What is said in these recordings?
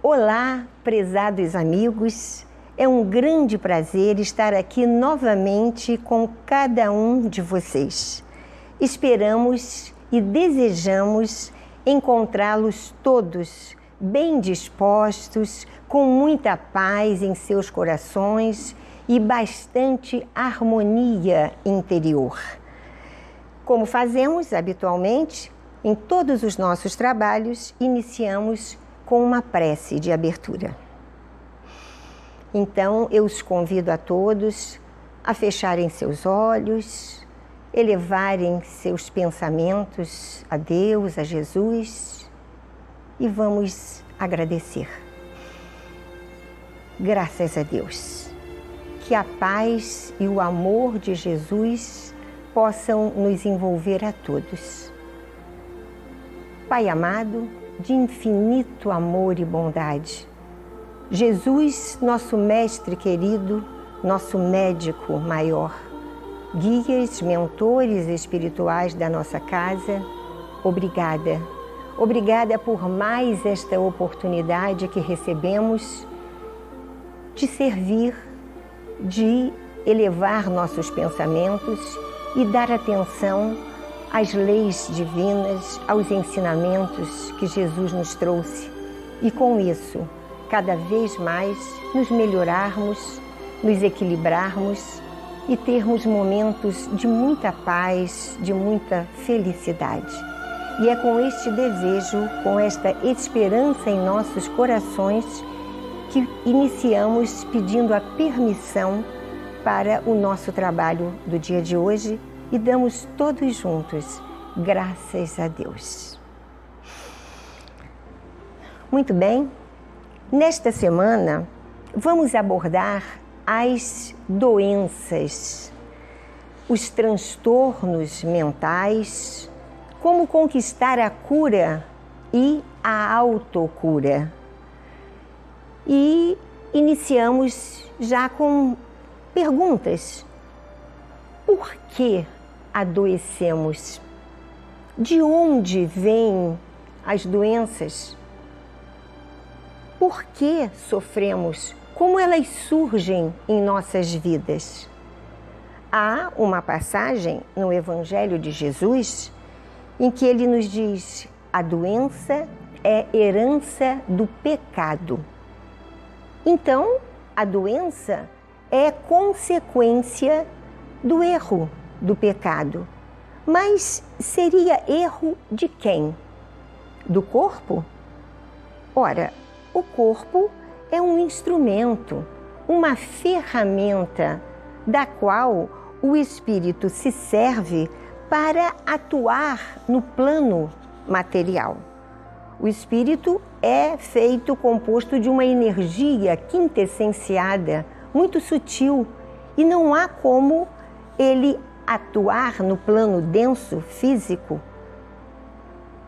Olá, prezados amigos, é um grande prazer estar aqui novamente com cada um de vocês. Esperamos e desejamos encontrá-los todos bem dispostos, com muita paz em seus corações e bastante harmonia interior. Como fazemos habitualmente, em todos os nossos trabalhos, iniciamos com uma prece de abertura. Então, eu os convido a todos a fecharem seus olhos, elevarem seus pensamentos a Deus, a Jesus, e vamos agradecer. Graças a Deus. Que a paz e o amor de Jesus possam nos envolver a todos. Pai amado, de infinito amor e bondade, Jesus, nosso mestre querido, nosso médico maior, guias, mentores espirituais da nossa casa, obrigada. Obrigada por mais esta oportunidade que recebemos de servir, de elevar nossos pensamentos e dar atenção às leis divinas, aos ensinamentos que Jesus nos trouxe. E com isso, cada vez mais nos melhorarmos, nos equilibrarmos e termos momentos de muita paz, de muita felicidade. E é com este desejo, com esta esperança em nossos corações, que iniciamos pedindo a permissão para o nosso trabalho do dia de hoje e damos todos juntos, graças a Deus. Muito bem, nesta semana vamos abordar as doenças, os transtornos mentais, como conquistar a cura e a autocura. E iniciamos já com perguntas. Por que adoecemos? De onde vêm as doenças? Por que sofremos? Como elas surgem em nossas vidas? Há uma passagem no Evangelho de Jesus em que ele nos diz: a doença é herança do pecado. Então, a doença é consequência do erro, do pecado. Mas seria erro de quem? Do corpo? Ora, o corpo é um instrumento, uma ferramenta da qual o espírito se serve para atuar no plano material. O espírito é composto de uma energia quintessenciada, muito sutil, e não há como ele atuar no plano denso físico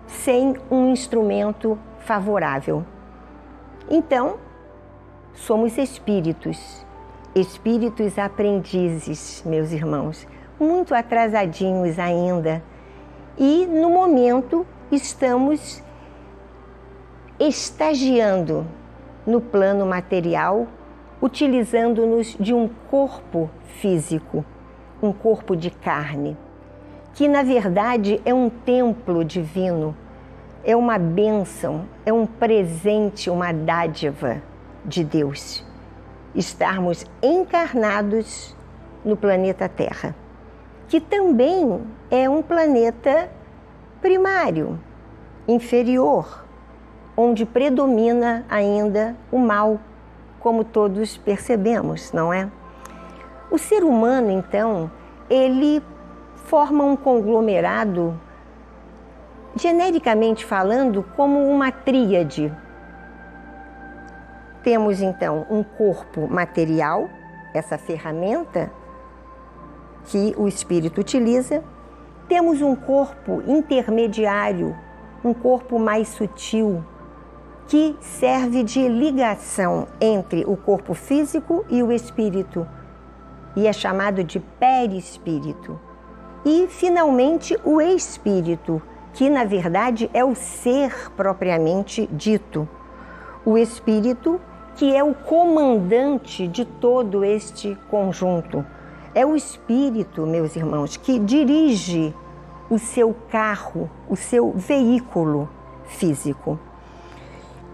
sem um instrumento favorável. Então, somos espíritos aprendizes, meus irmãos, muito atrasadinhos ainda, e no momento estamos estagiando no plano material, utilizando-nos de um corpo físico, um corpo de carne, que na verdade é um templo divino, é uma bênção, é um presente, uma dádiva de Deus, estarmos encarnados no planeta Terra, que também é um planeta primário, inferior, onde predomina ainda o mal, como todos percebemos, não é? O ser humano, então, ele forma um conglomerado, genericamente falando, como uma tríade. Temos, então, um corpo material, essa ferramenta que o espírito utiliza. Temos um corpo intermediário, um corpo mais sutil, que serve de ligação entre o corpo físico e o espírito, e é chamado de perispírito. E, finalmente, o espírito, que, na verdade, é o ser propriamente dito, o espírito que é o comandante de todo este conjunto. É o espírito, meus irmãos, que dirige o seu carro, o seu veículo físico.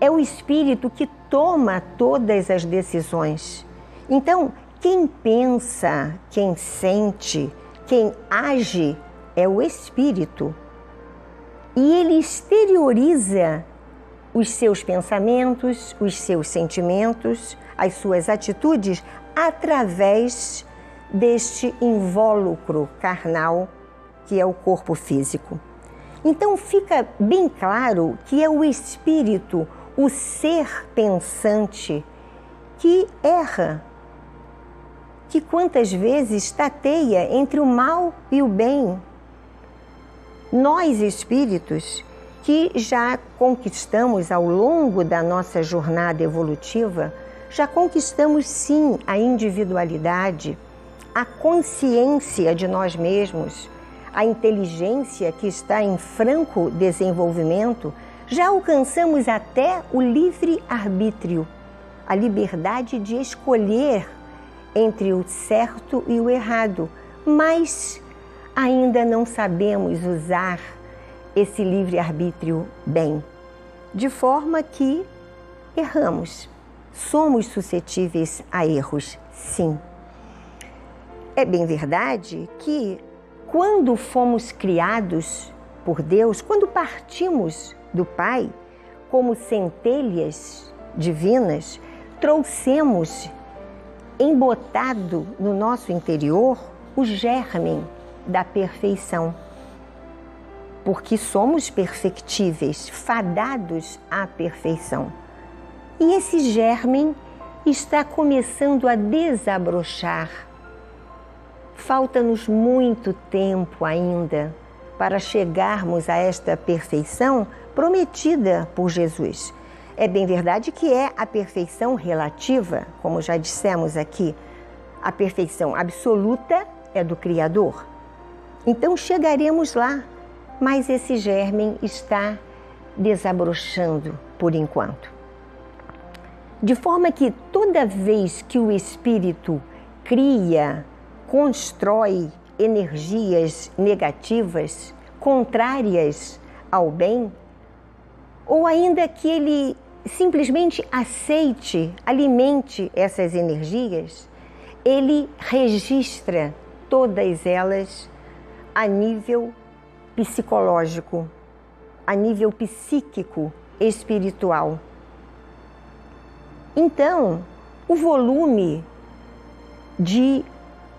É o espírito que toma todas as decisões. Então, quem pensa, quem sente, quem age é o espírito. E ele exterioriza os seus pensamentos, os seus sentimentos, as suas atitudes através deste invólucro carnal que é o corpo físico. Então fica bem claro que é o espírito, o ser pensante, que erra, que quantas vezes tateia entre o mal e o bem. Nós, espíritos, que já conquistamos ao longo da nossa jornada evolutiva, já conquistamos sim a individualidade, a consciência de nós mesmos, a inteligência que está em franco desenvolvimento, já alcançamos até o livre-arbítrio, a liberdade de escolher entre o certo e o errado, mas ainda não sabemos usar esse livre-arbítrio bem, de forma que erramos. Somos suscetíveis a erros, sim. É bem verdade que quando fomos criados por Deus, quando partimos do Pai, como centelhas divinas, trouxemos embotado no nosso interior o germe da perfeição. Porque somos perfectíveis, fadados à perfeição. E esse germe está começando a desabrochar. Falta-nos muito tempo ainda para chegarmos a esta perfeição prometida por Jesus. É bem verdade que é a perfeição relativa, como já dissemos aqui. A perfeição absoluta é do Criador. Então chegaremos lá, mas esse germe está desabrochando por enquanto. De forma que toda vez que o espírito cria, constrói energias negativas, contrárias ao bem, ou ainda que ele simplesmente aceite, alimente essas energias, ele registra todas elas a nível psicológico, a nível psíquico, espiritual. Então, o volume de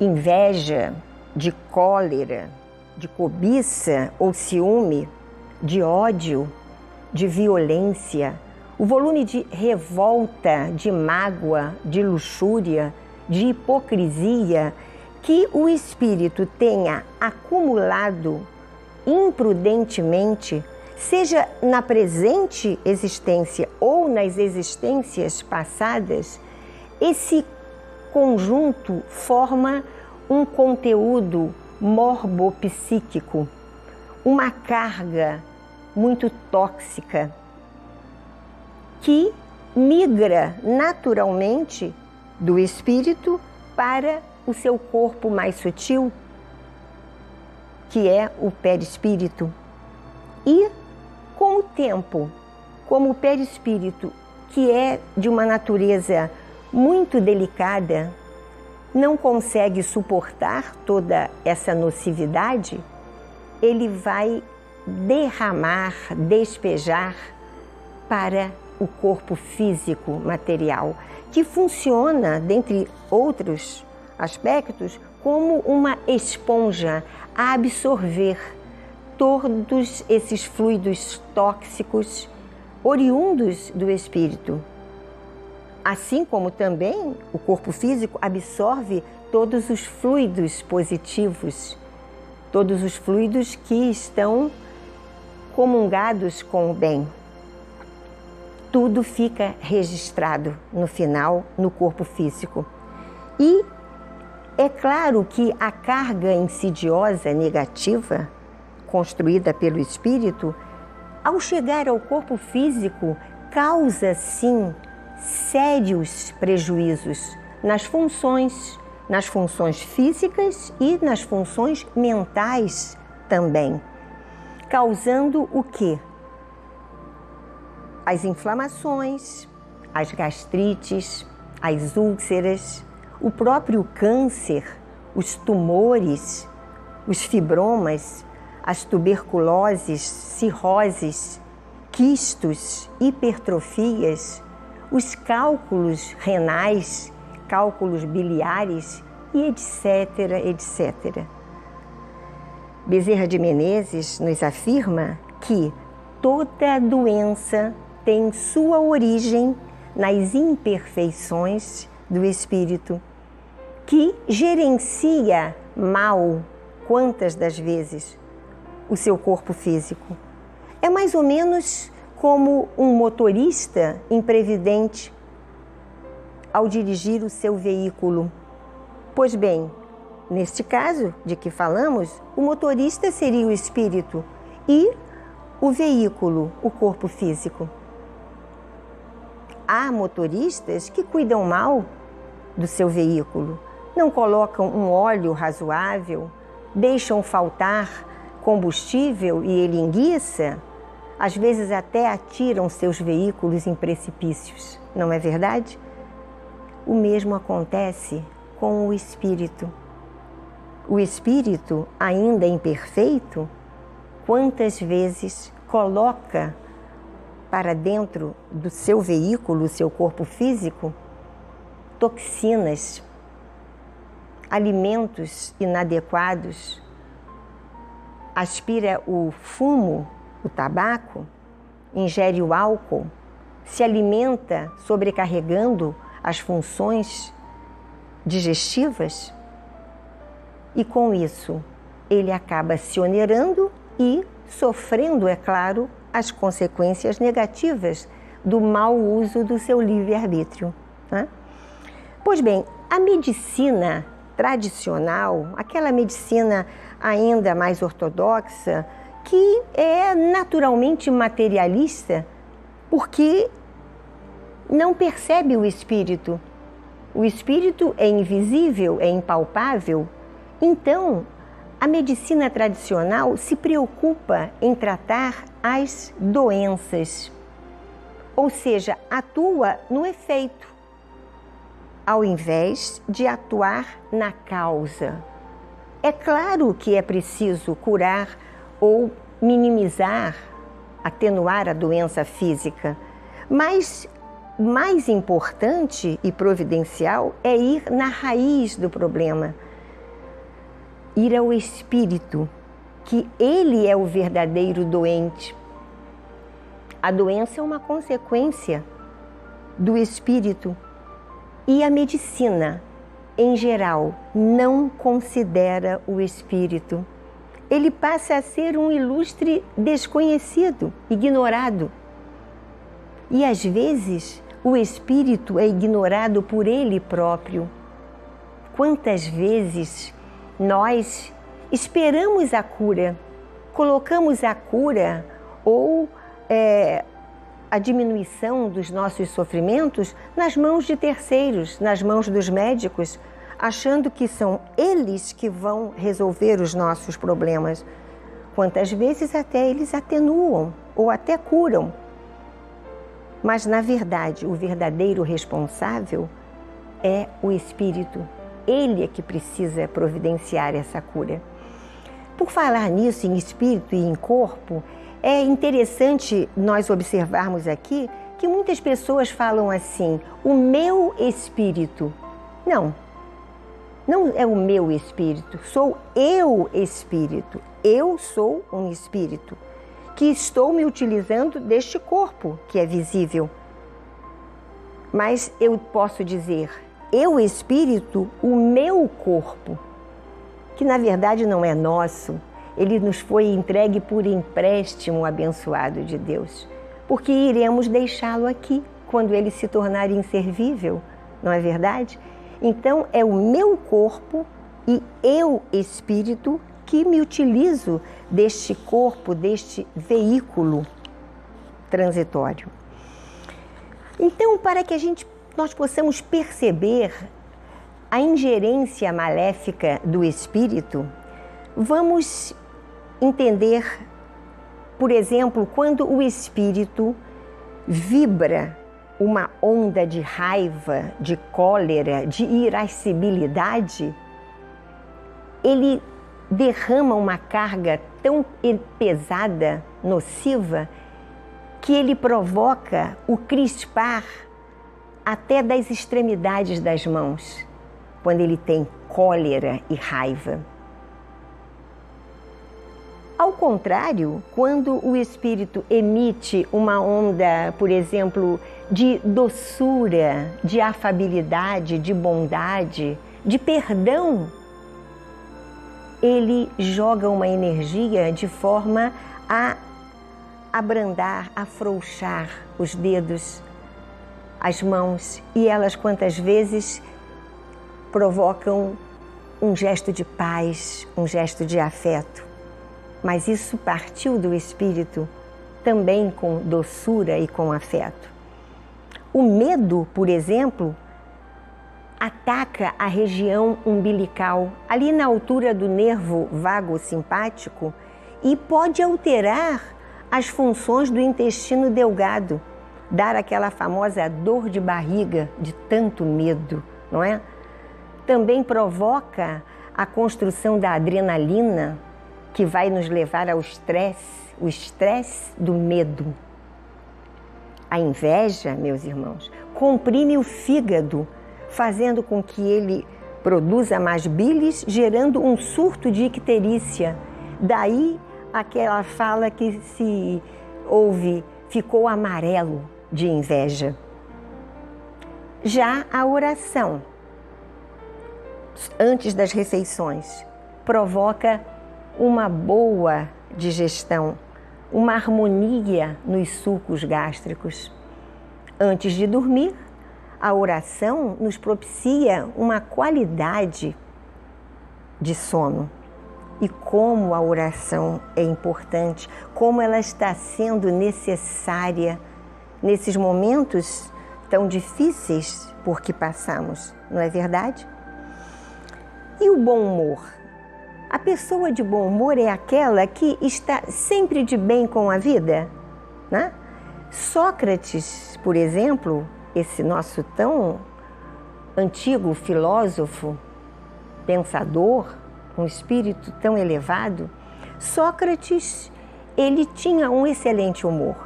inveja, de cólera, de cobiça ou ciúme, de ódio, de violência, o volume de revolta, de mágoa, de luxúria, de hipocrisia que o espírito tenha acumulado imprudentemente, seja na presente existência ou nas existências passadas, esse conjunto forma um conteúdo morbopsíquico, uma carga muito tóxica que migra naturalmente do espírito para o seu corpo mais sutil, que é o perispírito. E com o tempo, como o perispírito, que é de uma natureza muito delicada, não consegue suportar toda essa nocividade, ele vai derramar, despejar para o corpo físico material, que funciona, dentre outros aspectos, como uma esponja a absorver todos esses fluidos tóxicos oriundos do espírito. Assim como também o corpo físico absorve todos os fluidos positivos, todos os fluidos que estão comungados com o bem. Tudo fica registrado no final no corpo físico. E é claro que a carga insidiosa negativa construída pelo espírito, ao chegar ao corpo físico, causa, sim, sérios prejuízos nas funções físicas e nas funções mentais também, causando o quê? As inflamações, as gastrites, as úlceras, o próprio câncer, os tumores, os fibromas, as tuberculoses, cirroses, quistos, hipertrofias, os cálculos renais, cálculos biliares e etc, etc. Bezerra de Menezes nos afirma que toda doença tem sua origem nas imperfeições do espírito, que gerencia mal, quantas das vezes, o seu corpo físico. É mais ou menos como um motorista imprevidente ao dirigir o seu veículo. Pois bem, neste caso de que falamos, o motorista seria o espírito e o veículo, o corpo físico. Há motoristas que cuidam mal do seu veículo, não colocam um óleo razoável, deixam faltar combustível e ele enguiça, às vezes até atiram seus veículos em precipícios, não é verdade? O mesmo acontece com o espírito. O espírito, ainda imperfeito, quantas vezes coloca para dentro do seu veículo, o seu corpo físico, toxinas, alimentos inadequados, aspira o fumo, o tabaco, ingere o álcool, se alimenta sobrecarregando as funções digestivas e com isso ele acaba se onerando e sofrendo, é claro, as consequências negativas do mau uso do seu livre-arbítrio, né? Pois bem, a medicina tradicional, aquela medicina ainda mais ortodoxa, que é naturalmente materialista, porque não percebe o espírito. O espírito é invisível, é impalpável. Então, a medicina tradicional se preocupa em tratar as doenças, ou seja, atua no efeito, ao invés de atuar na causa. É claro que é preciso curar ou minimizar, atenuar a doença física, mas mais importante e providencial é ir na raiz do problema, ir ao espírito, que ele é o verdadeiro doente. A doença é uma consequência do espírito e a medicina, em geral, não considera o espírito. Ele passa a ser um ilustre desconhecido, ignorado. E às vezes o espírito é ignorado por ele próprio. Quantas vezes nós esperamos a cura, colocamos a cura ou a diminuição dos nossos sofrimentos nas mãos de terceiros, nas mãos dos médicos, achando que são eles que vão resolver os nossos problemas. Quantas vezes até eles atenuam ou até curam. Mas, na verdade, o verdadeiro responsável é o espírito. Ele é que precisa providenciar essa cura. Por falar nisso, em espírito e em corpo, é interessante nós observarmos aqui que muitas pessoas falam assim, o meu espírito. Não é o meu espírito, sou eu espírito. Eu sou um espírito que estou me utilizando deste corpo que é visível. Mas eu posso dizer, eu espírito, o meu corpo, que na verdade não é nosso, ele nos foi entregue por empréstimo abençoado de Deus, porque iremos deixá-lo aqui quando ele se tornar inservível, não é verdade? Então é o meu corpo e eu, espírito, que me utilizo deste corpo, deste veículo transitório. Então, para que nós possamos perceber a ingerência maléfica do espírito, vamos entender, por exemplo, quando o espírito vibra uma onda de raiva, de cólera, de irascibilidade, ele derrama uma carga tão pesada, nociva, que ele provoca o crispar até das extremidades das mãos, quando ele tem cólera e raiva. Ao contrário, quando o espírito emite uma onda, por exemplo, de doçura, de afabilidade, de bondade, de perdão, ele joga uma energia de forma a abrandar, afrouxar os dedos, as mãos, e elas quantas vezes provocam um gesto de paz, um gesto de afeto. Mas isso partiu do espírito também com doçura e com afeto. O medo, por exemplo, ataca a região umbilical, ali na altura do nervo vago simpático, e pode alterar as funções do intestino delgado, dar aquela famosa dor de barriga de tanto medo, não é? Também provoca a construção da adrenalina, que vai nos levar ao estresse, o estresse do medo. A inveja, meus irmãos, comprime o fígado, fazendo com que ele produza mais bilis, gerando um surto de icterícia. Daí aquela fala que se ouve, ficou amarelo de inveja. Já a oração, antes das refeições, provoca uma boa digestão, uma harmonia nos sucos gástricos. Antes de dormir, a oração nos propicia uma qualidade de sono. E como a oração é importante, como ela está sendo necessária nesses momentos tão difíceis por que passamos, não é verdade? E o bom humor? A pessoa de bom humor é aquela que está sempre de bem com a vida, né? Sócrates, por exemplo, esse nosso tão antigo filósofo, pensador, um espírito tão elevado, Sócrates, ele tinha um excelente humor,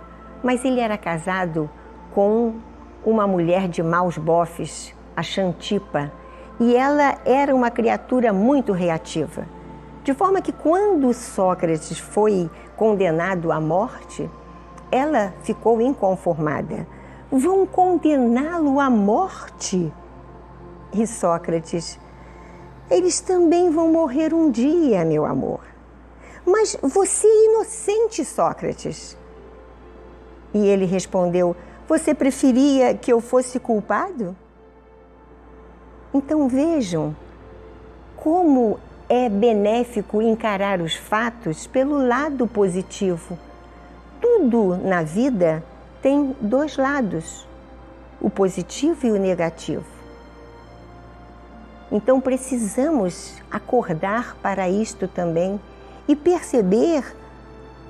mas ele era casado com uma mulher de maus bofes, a Xantipa, e ela era uma criatura muito reativa. De forma que quando Sócrates foi condenado à morte, ela ficou inconformada. Vão condená-lo à morte? E Sócrates, eles também vão morrer um dia, meu amor. Mas você é inocente, Sócrates. E ele respondeu, você preferia que eu fosse culpado? Então vejam como é benéfico encarar os fatos pelo lado positivo. Tudo na vida tem dois lados, o positivo e o negativo. Então precisamos acordar para isto também e perceber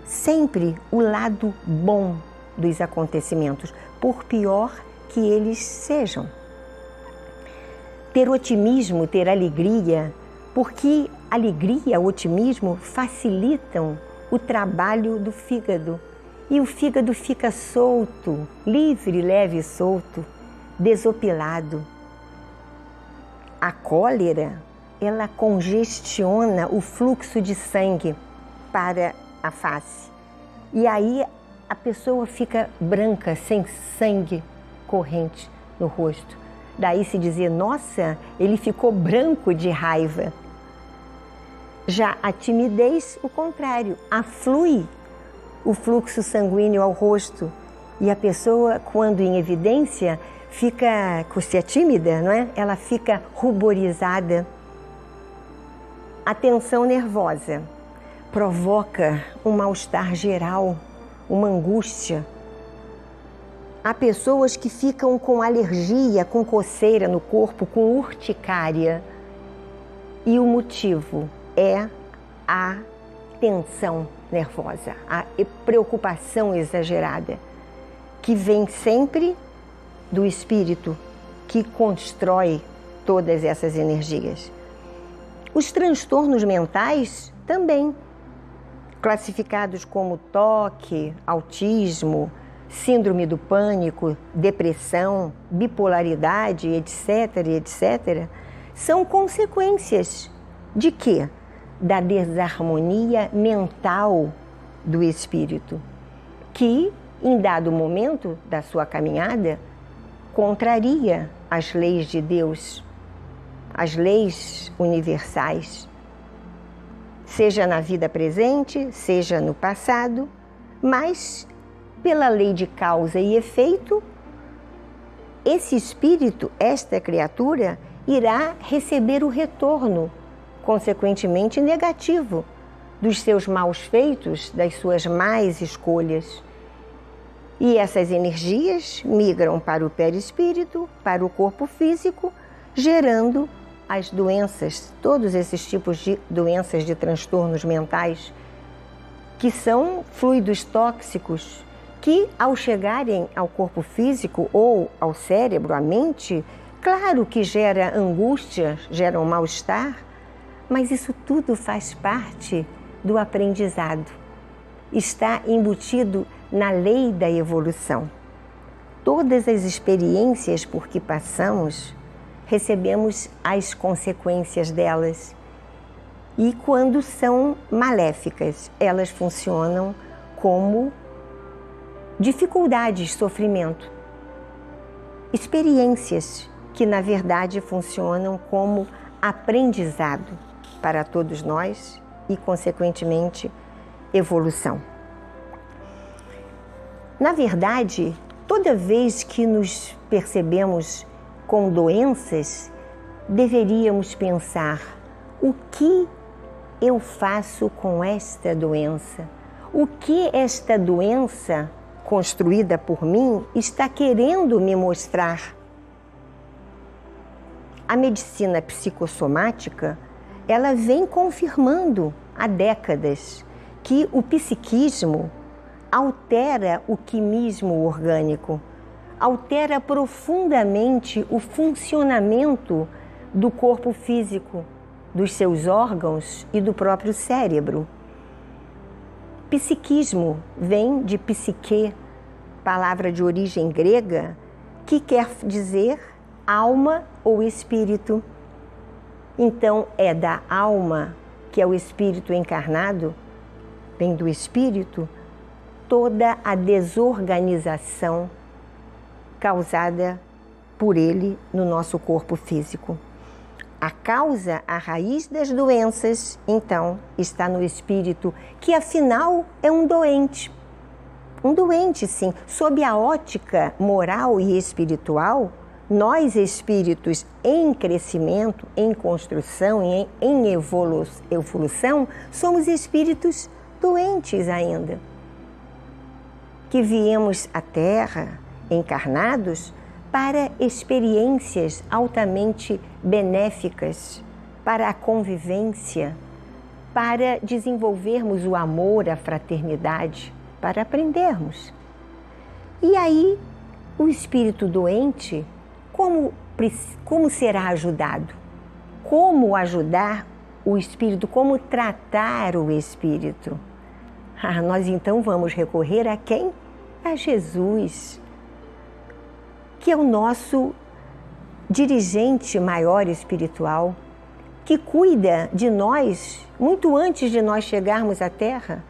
sempre o lado bom dos acontecimentos, por pior que eles sejam. Ter otimismo, ter alegria, porque alegria, otimismo facilitam o trabalho do fígado. E o fígado fica solto, livre, leve e solto, desopilado. A cólera, ela congestiona o fluxo de sangue para a face. E aí a pessoa fica branca, sem sangue corrente no rosto. Daí se dizer, nossa, ele ficou branco de raiva. Já a timidez, o contrário, aflui o fluxo sanguíneo ao rosto. E a pessoa, quando em evidência, se é tímida, não é? Ela fica ruborizada. A tensão nervosa provoca um mal-estar geral, uma angústia. Há pessoas que ficam com alergia, com coceira no corpo, com urticária. E o motivo é a tensão nervosa, a preocupação exagerada, que vem sempre do espírito que constrói todas essas energias. Os transtornos mentais também, classificados como toque, autismo, síndrome do pânico, depressão, bipolaridade, etc., etc., são consequências de quê? Da desarmonia mental do espírito, que, em dado momento da sua caminhada, contraria as leis de Deus, as leis universais, seja na vida presente, seja no passado, mas pela lei de causa e efeito, esse espírito, esta criatura, irá receber o retorno, consequentemente negativo, dos seus maus feitos, das suas más escolhas. E essas energias migram para o perispírito, para o corpo físico, gerando as doenças, todos esses tipos de doenças de transtornos mentais, que são fluidos tóxicos, que ao chegarem ao corpo físico ou ao cérebro, à mente, claro que gera angústia, gera um mal-estar, mas isso tudo faz parte do aprendizado. Está embutido na lei da evolução. Todas as experiências por que passamos, recebemos as consequências delas. E quando são maléficas, elas funcionam como dificuldades, sofrimento. Experiências que, na verdade, funcionam como aprendizado para todos nós e, consequentemente, evolução. Na verdade, toda vez que nos percebemos com doenças, deveríamos pensar: o que eu faço com esta doença? O que esta doença, construída por mim, está querendo me mostrar? A medicina psicossomática, ela vem confirmando há décadas que o psiquismo altera o quimismo orgânico, altera profundamente o funcionamento do corpo físico, dos seus órgãos e do próprio cérebro. Psiquismo vem de psique, palavra de origem grega, que quer dizer alma ou espírito. Então, é da alma, que é o espírito encarnado, vem do espírito, toda a desorganização causada por ele no nosso corpo físico. A causa, a raiz das doenças, então, está no espírito, que afinal é um doente. Um doente, sim. Sob a ótica moral e espiritual, nós espíritos em crescimento, em construção, em evolução, somos espíritos doentes ainda. Que viemos à Terra, encarnados, para experiências altamente benéficas, para a convivência, para desenvolvermos o amor, a fraternidade, para aprendermos. E aí, o espírito doente, como será ajudado? Como ajudar o espírito? Como tratar o espírito? Nós então vamos recorrer a quem? A Jesus, que é o nosso dirigente maior espiritual, que cuida de nós muito antes de nós chegarmos à Terra,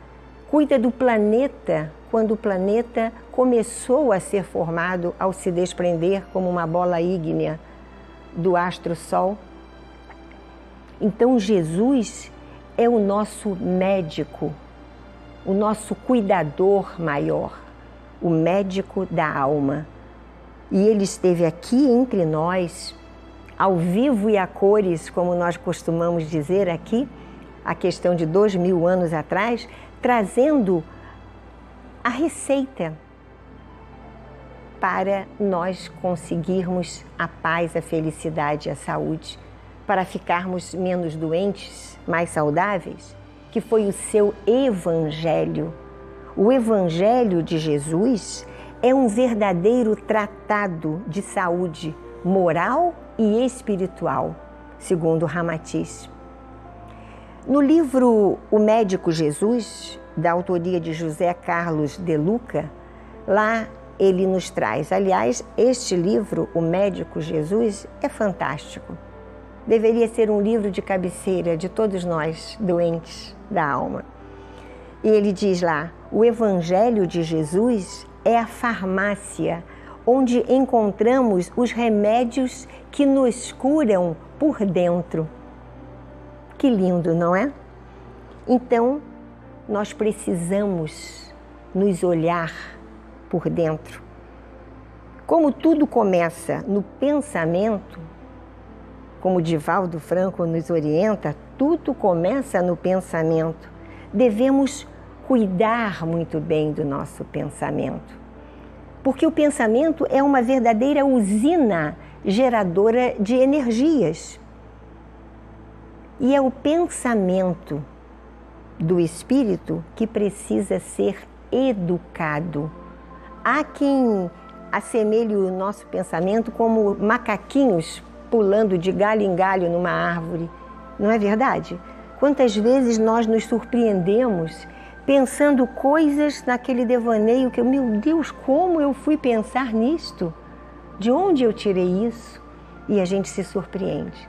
cuida do planeta, quando o planeta começou a ser formado ao se desprender como uma bola ígnea do astro Sol. Então Jesus é o nosso médico, o nosso cuidador maior, o médico da alma. E ele esteve aqui entre nós, ao vivo e a cores, como nós costumamos dizer aqui, a questão de 2000 anos atrás, trazendo a receita para nós conseguirmos a paz, a felicidade e a saúde, para ficarmos menos doentes, mais saudáveis, que foi o seu Evangelho. O Evangelho de Jesus é um verdadeiro tratado de saúde moral e espiritual, segundo Ramatiz. No livro O Médico Jesus, da autoria de José Carlos de Luca, lá ele nos traz, aliás, este livro, O Médico Jesus, é fantástico. Deveria ser um livro de cabeceira de todos nós, doentes da alma. E ele diz lá, o Evangelho de Jesus é a farmácia onde encontramos os remédios que nos curam por dentro. Que lindo, não é? Então, nós precisamos nos olhar por dentro. Como tudo começa no pensamento, como Divaldo Franco nos orienta, tudo começa no pensamento. Devemos cuidar muito bem do nosso pensamento, porque o pensamento é uma verdadeira usina geradora de energias. E é o pensamento do espírito que precisa ser educado. Há quem assemelhe o nosso pensamento como macaquinhos pulando de galho em galho numa árvore. Não é verdade? Quantas vezes nós nos surpreendemos pensando coisas naquele devaneio que, meu Deus, como eu fui pensar nisto? De onde eu tirei isso? E a gente se surpreende.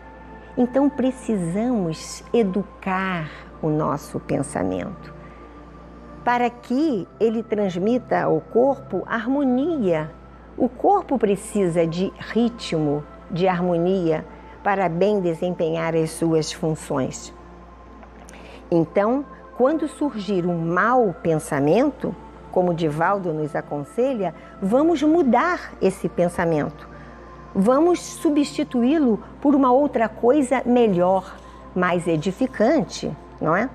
Então precisamos educar o nosso pensamento para que ele transmita ao corpo harmonia. O corpo precisa de ritmo, de harmonia, para bem desempenhar as suas funções. Então, quando surgir um mau pensamento, como Divaldo nos aconselha, vamos mudar esse pensamento. Vamos substituí-lo por uma outra coisa melhor, mais edificante, não é?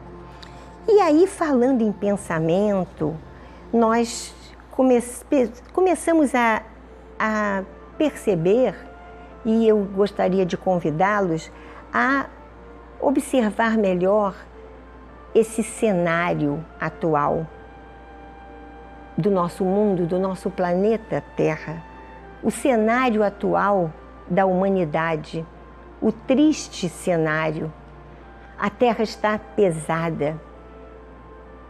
E aí, falando em pensamento, nós começamos a perceber, e eu gostaria de convidá-los a observar melhor esse cenário atual do nosso mundo, do nosso planeta Terra, o cenário atual da humanidade, o triste cenário. A Terra está pesada,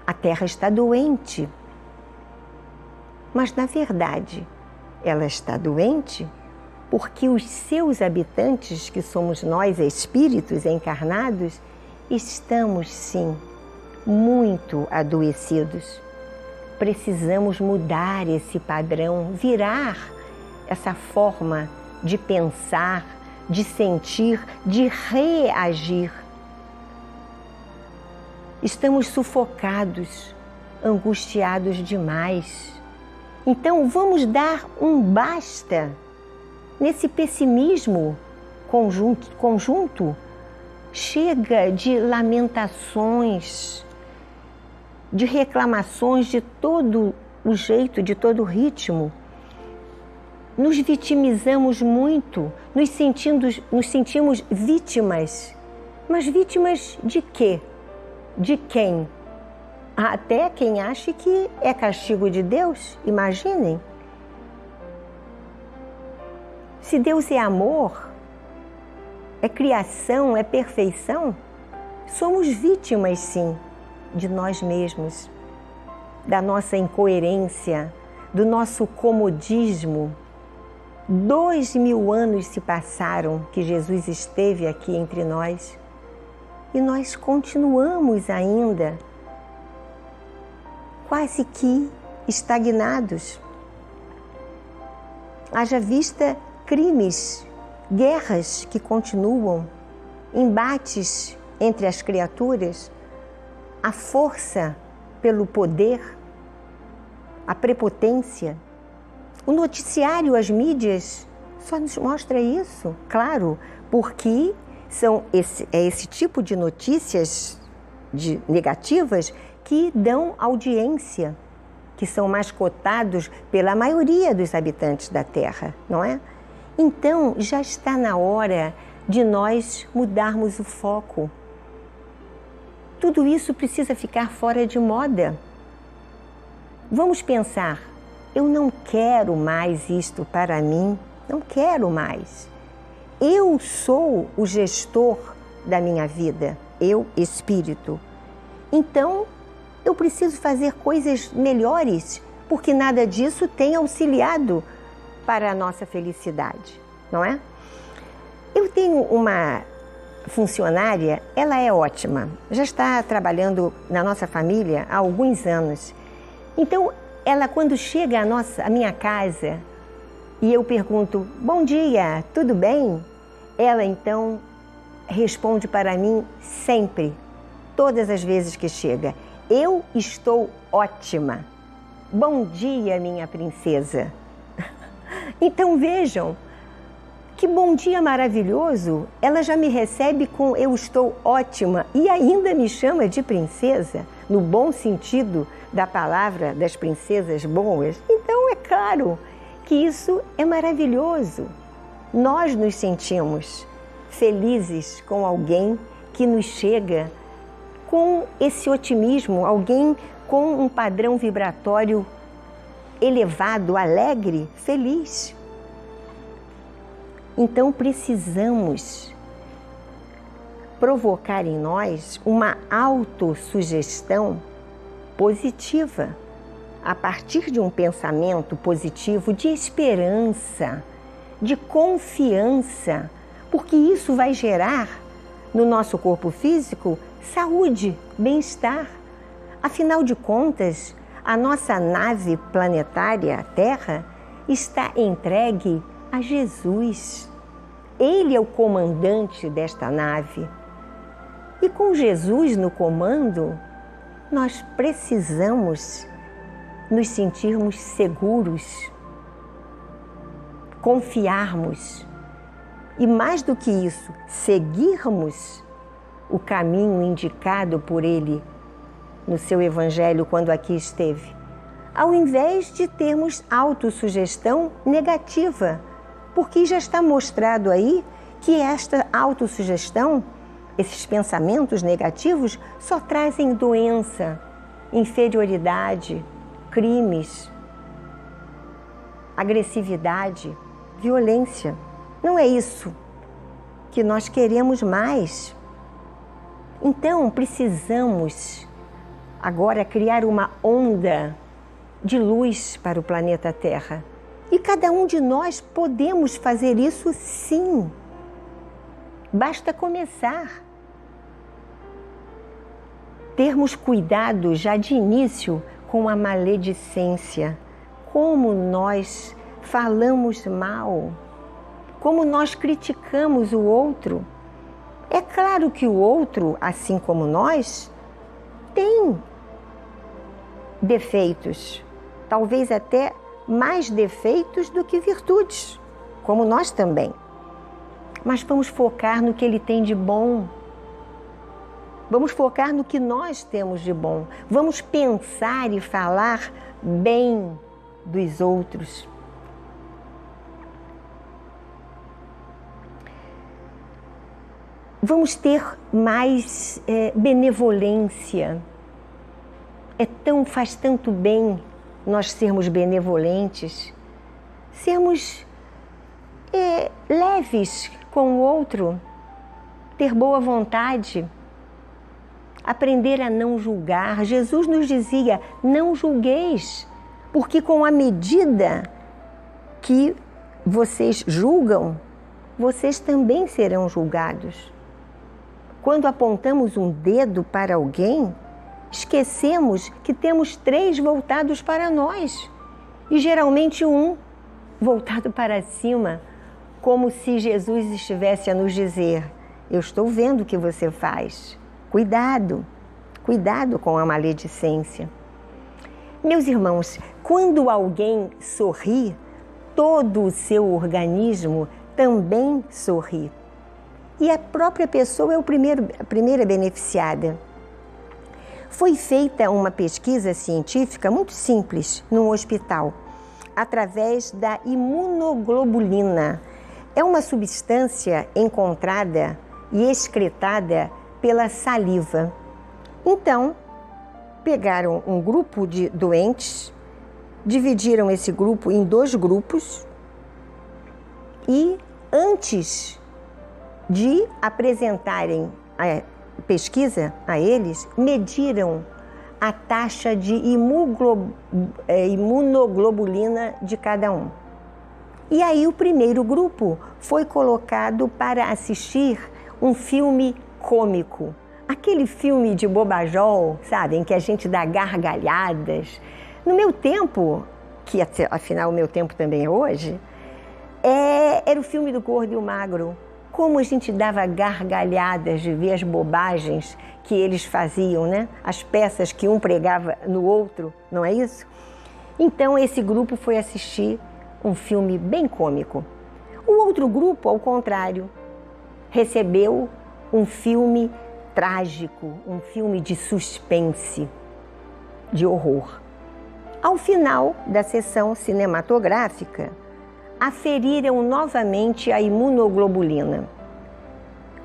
a Terra está doente, mas na verdade ela está doente porque os seus habitantes, que somos nós, espíritos encarnados, estamos sim muito adoecidos. Precisamos mudar esse padrão, virar essa forma de pensar, de sentir, de reagir. Estamos sufocados, angustiados demais. Então vamos dar um basta nesse pessimismo conjunto. Chega de lamentações, de reclamações de todo o jeito, de todo o ritmo. Nos vitimizamos muito, nos sentimos vítimas. Mas vítimas de quê? De quem? Até quem acha que é castigo de Deus, imaginem. Se Deus é amor, é criação, é perfeição, somos vítimas sim de nós mesmos, da nossa incoerência, do nosso comodismo. 2000 anos se passaram que Jesus esteve aqui entre nós e nós continuamos ainda quase que estagnados. Haja vista crimes, guerras que continuam, embates entre as criaturas, a força pelo poder, a prepotência. O noticiário, as mídias, só nos mostra isso, claro, porque é esse tipo de notícias negativas que dão audiência, que são mais cotados pela maioria dos habitantes da Terra, não é? Então, já está na hora de nós mudarmos o foco. Tudo isso precisa ficar fora de moda. Vamos pensar, eu não quero mais isto para mim, não quero mais. Eu sou o gestor da minha vida, eu, espírito. Então, eu preciso fazer coisas melhores, porque nada disso tem auxiliado para a nossa felicidade, não é? Eu tenho uma funcionária, ela é ótima, já está trabalhando na nossa família há alguns anos. Então, ela quando chega à minha casa e eu pergunto, bom dia, tudo bem? Ela então responde para mim sempre, todas as vezes que chega, eu estou ótima. Bom dia, minha princesa. Então vejam, que bom dia maravilhoso, ela já me recebe com eu estou ótima e ainda me chama de princesa, no bom sentido da palavra das princesas boas. Então é claro que isso é maravilhoso. Nós nos sentimos felizes com alguém que nos chega com esse otimismo, alguém com um padrão vibratório elevado, alegre, feliz. Então precisamos provocar em nós uma autossugestão positiva, a partir de um pensamento positivo de esperança, de confiança, porque isso vai gerar no nosso corpo físico saúde, bem-estar. Afinal de contas, a nossa nave planetária, a Terra, está entregue a Jesus. Ele é o comandante desta nave. E com Jesus no comando, nós precisamos nos sentirmos seguros, confiarmos e, mais do que isso, seguirmos o caminho indicado por Ele no seu Evangelho quando aqui esteve, ao invés de termos autossugestão negativa, porque já está mostrado aí que esta autossugestão, esses pensamentos negativos, só trazem doença, inferioridade, crimes, agressividade, violência. Não é isso que nós queremos mais. Então, precisamos agora criar uma onda de luz para o planeta Terra. E cada um de nós podemos fazer isso sim. Basta começar. Termos cuidado já de início com a maledicência. Como nós falamos mal, como nós criticamos o outro. É claro que o outro, assim como nós, tem defeitos, talvez até mais defeitos do que virtudes, como nós também. Mas vamos focar no que ele tem de bom. Vamos focar no que nós temos de bom. Vamos pensar e falar bem dos outros. Vamos ter mais benevolência. Faz tanto bem nós sermos benevolentes, sermos leves com o outro, ter boa vontade, aprender a não julgar. Jesus nos dizia, não julgueis, porque com a medida que vocês julgam, vocês também serão julgados. Quando apontamos um dedo para alguém, esquecemos que temos 3 voltados para nós e geralmente um voltado para cima, como se Jesus estivesse a nos dizer, eu estou vendo o que você faz, cuidado, cuidado com a maledicência. Meus irmãos, quando alguém sorri, todo o seu organismo também sorri. E a própria pessoa é a primeira beneficiada. Foi feita uma pesquisa científica muito simples num hospital, através da imunoglobulina. É uma substância encontrada e excretada pela saliva. Então, pegaram um grupo de doentes, dividiram esse grupo em 2 grupos e, antes de apresentarem a pesquisa a eles, mediram a taxa de imunoglobulina de cada um. E aí o primeiro grupo foi colocado para assistir um filme cômico. Aquele filme de bobajol, sabe, em que a gente dá gargalhadas. No meu tempo, que afinal o meu tempo também é hoje, era o filme do Gordo e o Magro. Como a gente dava gargalhadas de ver as bobagens que eles faziam, né? As peças que um pregava no outro, não é isso? Então esse grupo foi assistir um filme bem cômico. O outro grupo, ao contrário, recebeu um filme trágico, um filme de suspense, de horror. Ao final da sessão cinematográfica, aferiram novamente a imunoglobulina.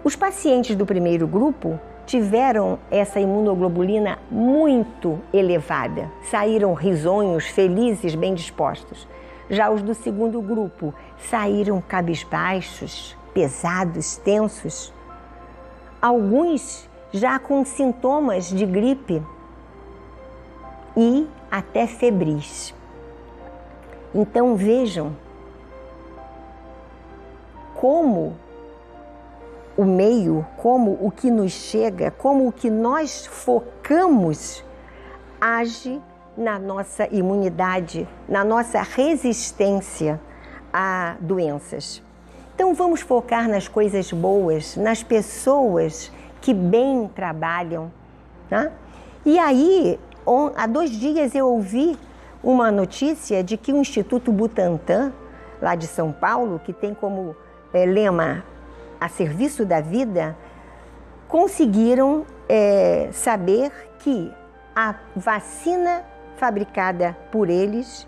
Os pacientes do primeiro grupo tiveram essa imunoglobulina muito elevada, saíram risonhos, felizes, bem dispostos. Já os do segundo grupo saíram cabisbaixos, pesados, tensos. Alguns já com sintomas de gripe e até febris. Então vejam como o meio, como o que nos chega, como o que nós focamos age na nossa imunidade, na nossa resistência a doenças. Então vamos focar nas coisas boas, nas pessoas que bem trabalham, tá? E aí, há 2 dias eu ouvi uma notícia de que o Instituto Butantan, lá de São Paulo, que tem como lema a serviço da vida, conseguiram saber que a vacina fabricada por eles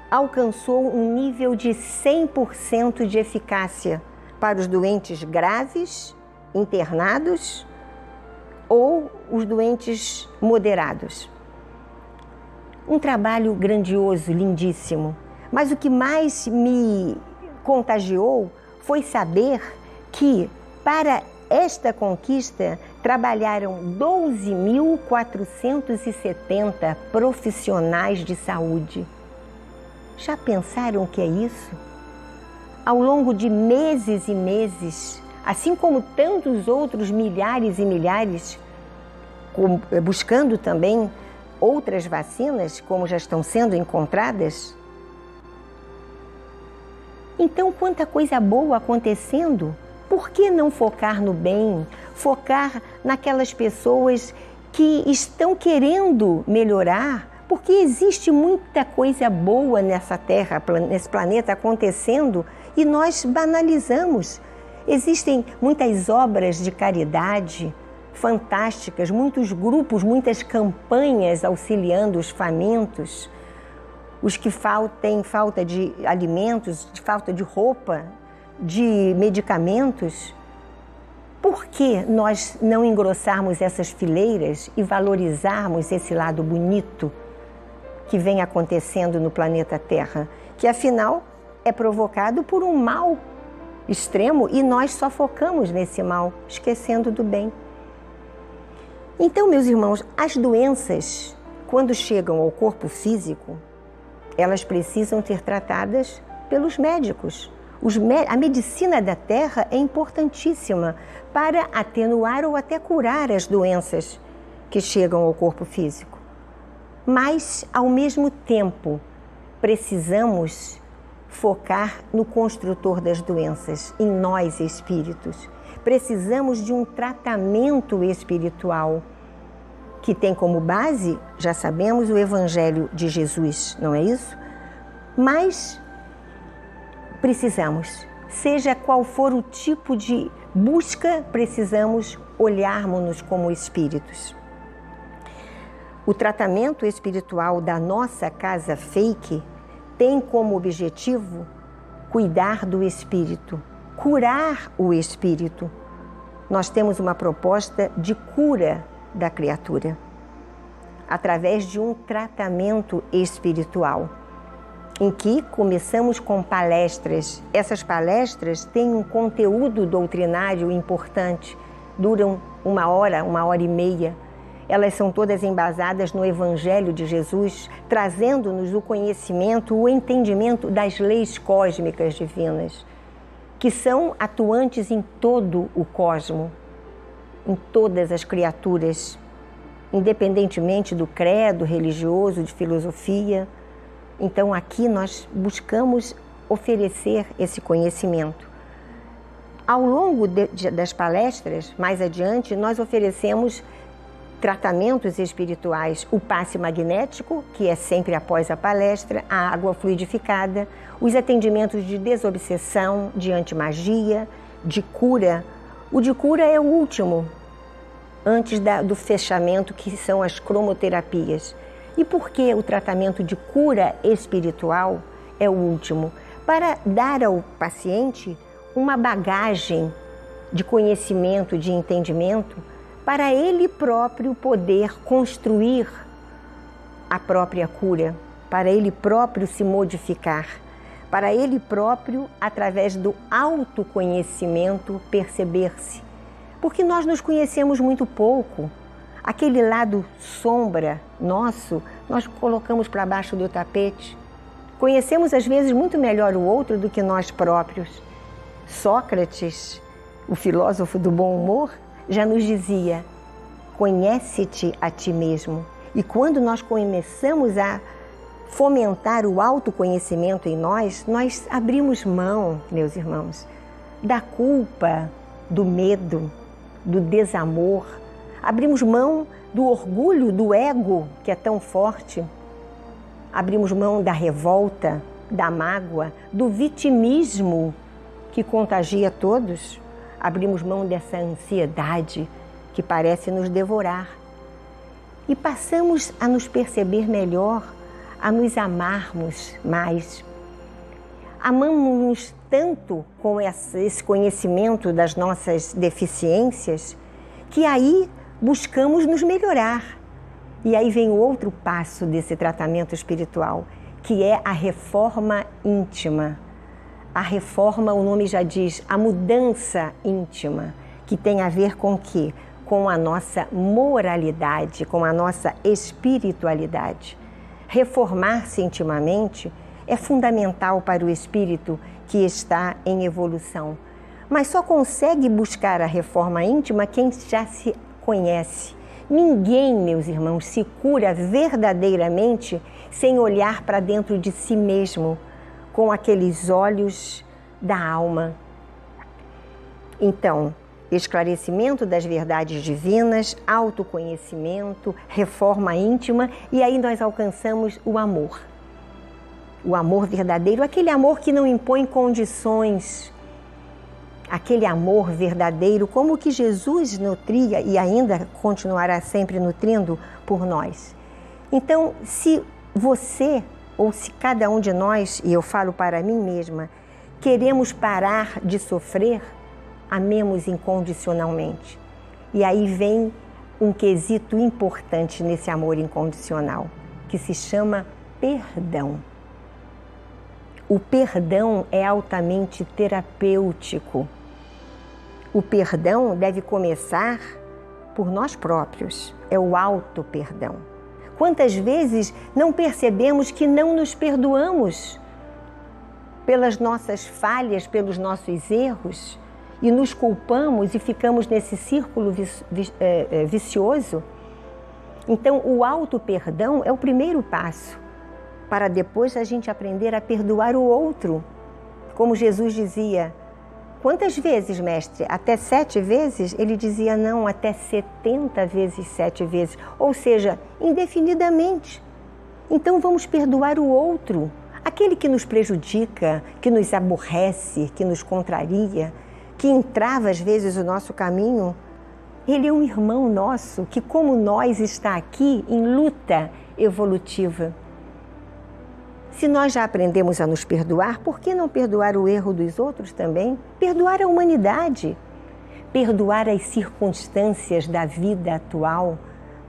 alcançou um nível de 100% de eficácia para os doentes graves, internados ou os doentes moderados. Um trabalho grandioso, lindíssimo. Mas o que mais me contagiou foi saber que, para esta conquista, trabalharam 12.470 profissionais de saúde. Já pensaram o que é isso? Ao longo de meses e meses, assim como tantos outros milhares e milhares, buscando também outras vacinas, como já estão sendo encontradas. Então, quanta coisa boa acontecendo. Por que não focar no bem? Focar naquelas pessoas que estão querendo melhorar? Porque existe muita coisa boa nessa Terra, nesse planeta acontecendo e nós banalizamos. Existem muitas obras de caridade fantásticas, muitos grupos, muitas campanhas auxiliando os famintos, os que têm falta de alimentos, de falta de roupa, de medicamentos. Por que nós não engrossarmos essas fileiras e valorizarmos esse lado bonito que vem acontecendo no planeta Terra, que afinal é provocado por um mal extremo e nós só focamos nesse mal, esquecendo do bem. Então, meus irmãos, as doenças, quando chegam ao corpo físico, elas precisam ser tratadas pelos médicos. A medicina da Terra é importantíssima para atenuar ou até curar as doenças que chegam ao corpo físico. Mas, ao mesmo tempo, precisamos focar no construtor das doenças, em nós espíritos. Precisamos de um tratamento espiritual que tem como base, já sabemos, o Evangelho de Jesus, não é isso? Mas precisamos, seja qual for o tipo de busca, precisamos olharmos-nos como espíritos. O tratamento espiritual da nossa casa fake tem como objetivo cuidar do espírito, curar o espírito. Nós temos uma proposta de cura da criatura, através de um tratamento espiritual, em que começamos com palestras. Essas palestras têm um conteúdo doutrinário importante, duram 1 hora e meia. Elas são todas embasadas no Evangelho de Jesus, trazendo-nos o conhecimento, o entendimento das leis cósmicas divinas, que são atuantes em todo o cosmo, em todas as criaturas, independentemente do credo religioso, de filosofia. Então aqui nós buscamos oferecer esse conhecimento. Ao longo das palestras, mais adiante, nós oferecemos tratamentos espirituais, o passe magnético, que é sempre após a palestra, a água fluidificada, os atendimentos de desobsessão, de antimagia, de cura. O de cura é o último, antes do fechamento, que são as cromoterapias. E por que o tratamento de cura espiritual é o último? Para dar ao paciente uma bagagem de conhecimento, de entendimento, para ele próprio poder construir a própria cura, para ele próprio se modificar, para ele próprio, através do autoconhecimento, perceber-se. Porque nós nos conhecemos muito pouco. Aquele lado sombra nosso, nós colocamos para baixo do tapete. Conhecemos às vezes muito melhor o outro do que nós próprios. Sócrates, o filósofo do bom humor, já nos dizia: conhece-te a ti mesmo. E quando nós começamos a fomentar o autoconhecimento em nós, nós abrimos mão, meus irmãos, da culpa, do medo, do desamor. Abrimos mão do orgulho, do ego, que é tão forte. Abrimos mão da revolta, da mágoa, do vitimismo, que contagia todos. Abrimos mão dessa ansiedade que parece nos devorar. E passamos a nos perceber melhor, a nos amarmos mais. Amamos-nos tanto com esse conhecimento das nossas deficiências, que aí buscamos nos melhorar. E aí vem o outro passo desse tratamento espiritual, que é a reforma íntima. A reforma, o nome já diz, a mudança íntima, que tem a ver com o quê? Com a nossa moralidade, com a nossa espiritualidade. Reformar-se intimamente é fundamental para o espírito que está em evolução. Mas só consegue buscar a reforma íntima quem já se conhece. Ninguém, meus irmãos, se cura verdadeiramente sem olhar para dentro de si mesmo, com aqueles olhos da alma. Então, esclarecimento das verdades divinas, autoconhecimento, reforma íntima, e aí nós alcançamos o amor. O amor verdadeiro, aquele amor que não impõe condições, aquele amor verdadeiro como o que Jesus nutria e ainda continuará sempre nutrindo por nós. Então, se você ou se cada um de nós, e eu falo para mim mesma, queremos parar de sofrer, amemos incondicionalmente. E aí vem um quesito importante nesse amor incondicional, que se chama perdão. O perdão é altamente terapêutico. O perdão deve começar por nós próprios, é o auto-perdão. Quantas vezes não percebemos que não nos perdoamos pelas nossas falhas, pelos nossos erros, e nos culpamos e ficamos nesse círculo vicioso? Então, o auto-perdão é o primeiro passo, para depois a gente aprender a perdoar o outro. Como Jesus dizia: quantas vezes, mestre? Até 7 vezes? Ele dizia: não, até 70 vezes 7 vezes. Ou seja, indefinidamente. Então vamos perdoar o outro, aquele que nos prejudica, que nos aborrece, que nos contraria, que entrava às vezes o nosso caminho. Ele é um irmão nosso que, como nós, está aqui em luta evolutiva. Se nós já aprendemos a nos perdoar, por que não perdoar o erro dos outros também? Perdoar a humanidade, perdoar as circunstâncias da vida atual,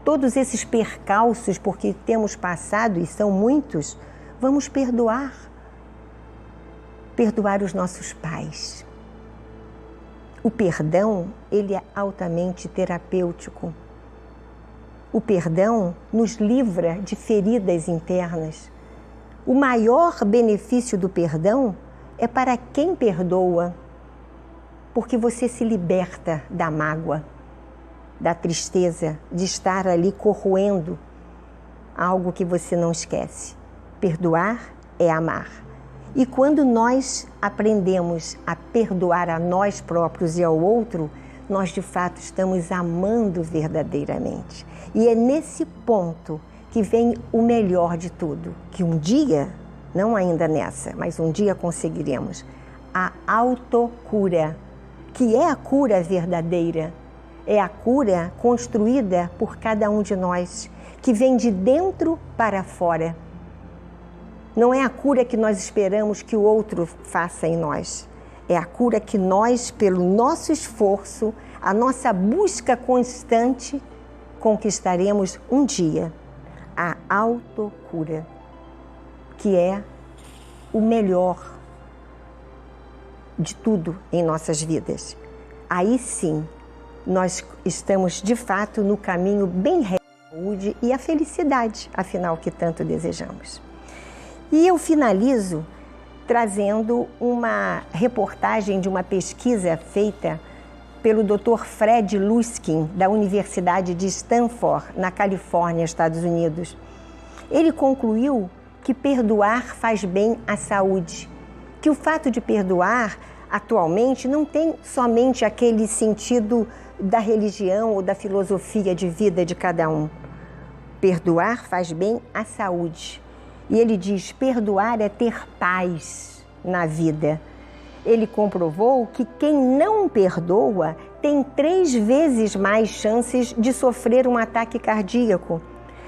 todos esses percalços por que temos passado, e são muitos, vamos perdoar. Perdoar os nossos pais. O perdão, ele é altamente terapêutico. O perdão nos livra de feridas internas. O maior benefício do perdão é para quem perdoa, porque você se liberta da mágoa, da tristeza, de estar ali corroendo algo que você não esquece. Perdoar é amar. E quando nós aprendemos a perdoar a nós próprios e ao outro, nós de fato estamos amando verdadeiramente. E é nesse ponto que vem o melhor de tudo, que um dia, não ainda nessa, mas um dia conseguiremos, a autocura, que é a cura verdadeira, é a cura construída por cada um de nós, que vem de dentro para fora. Não é a cura que nós esperamos que o outro faça em nós, é a cura que nós, pelo nosso esforço, a nossa busca constante, conquistaremos um dia. A autocura, que é o melhor de tudo em nossas vidas. Aí sim, nós estamos de fato no caminho bem reto da saúde e a felicidade, afinal, que tanto desejamos. E eu finalizo trazendo uma reportagem de uma pesquisa feita pelo Dr. Fred Luskin, da Universidade de Stanford, na Califórnia, Estados Unidos. Ele concluiu que perdoar faz bem à saúde, que o fato de perdoar atualmente não tem somente aquele sentido da religião ou da filosofia de vida de cada um. Perdoar faz bem à saúde. E ele diz, perdoar é ter paz na vida. Ele comprovou que quem não perdoa tem 3 vezes mais chances de sofrer um ataque cardíaco,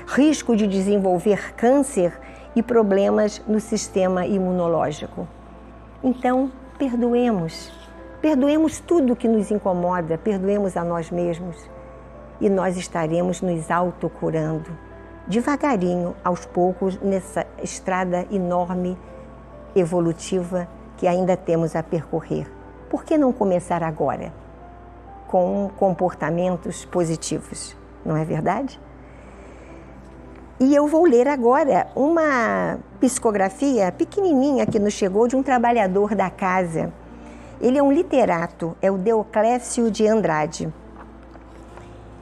risco de desenvolver câncer e problemas no sistema imunológico. Então, perdoemos. Perdoemos tudo que nos incomoda, perdoemos a nós mesmos e nós estaremos nos autocurando, devagarinho, aos poucos, nessa estrada enorme, evolutiva, que ainda temos a percorrer. Por que não começar agora? Com comportamentos positivos, não é verdade? E eu vou ler agora uma psicografia pequenininha que nos chegou de um trabalhador da casa. Ele é um literato, é o Deoclésio de Andrade.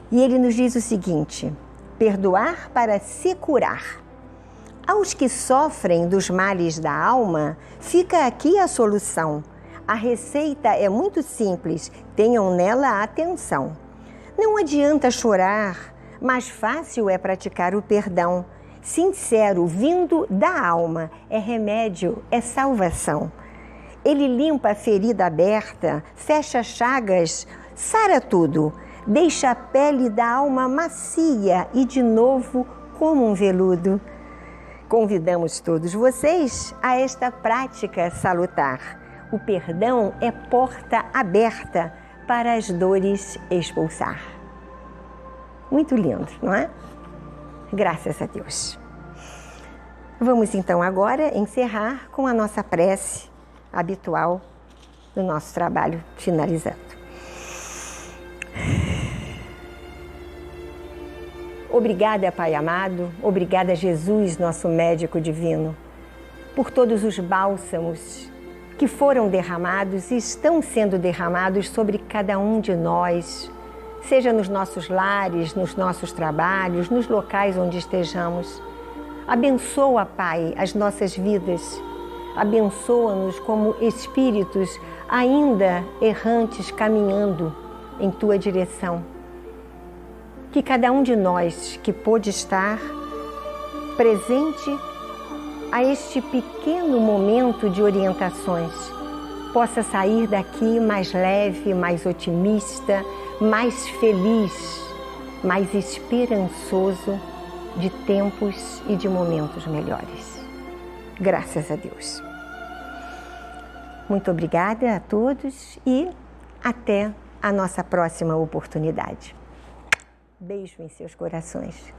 E ele nos diz o seguinte: perdoar para se curar. Aos que sofrem dos males da alma, fica aqui a solução. A receita é muito simples, tenham nela atenção. Não adianta chorar, mais fácil é praticar o perdão. Sincero, vindo da alma, é remédio, é salvação. Ele limpa a ferida aberta, fecha chagas, sara tudo, deixa a pele da alma macia e de novo como um veludo. Convidamos todos vocês a esta prática salutar. O perdão é porta aberta para as dores expulsar. Muito lindo, não é? Graças a Deus. Vamos então agora encerrar com a nossa prece habitual do nosso trabalho, finalizando. Obrigada, Pai amado, obrigada, Jesus, nosso médico divino, por todos os bálsamos que foram derramados e estão sendo derramados sobre cada um de nós, seja nos nossos lares, nos nossos trabalhos, nos locais onde estejamos. Abençoa, Pai, as nossas vidas. Abençoa-nos como espíritos ainda errantes caminhando em Tua direção. Que cada um de nós que pôde estar presente a este pequeno momento de orientações possa sair daqui mais leve, mais otimista, mais feliz, mais esperançoso de tempos e de momentos melhores. Graças a Deus. Muito obrigada a todos e até a nossa próxima oportunidade. Beijo em seus corações.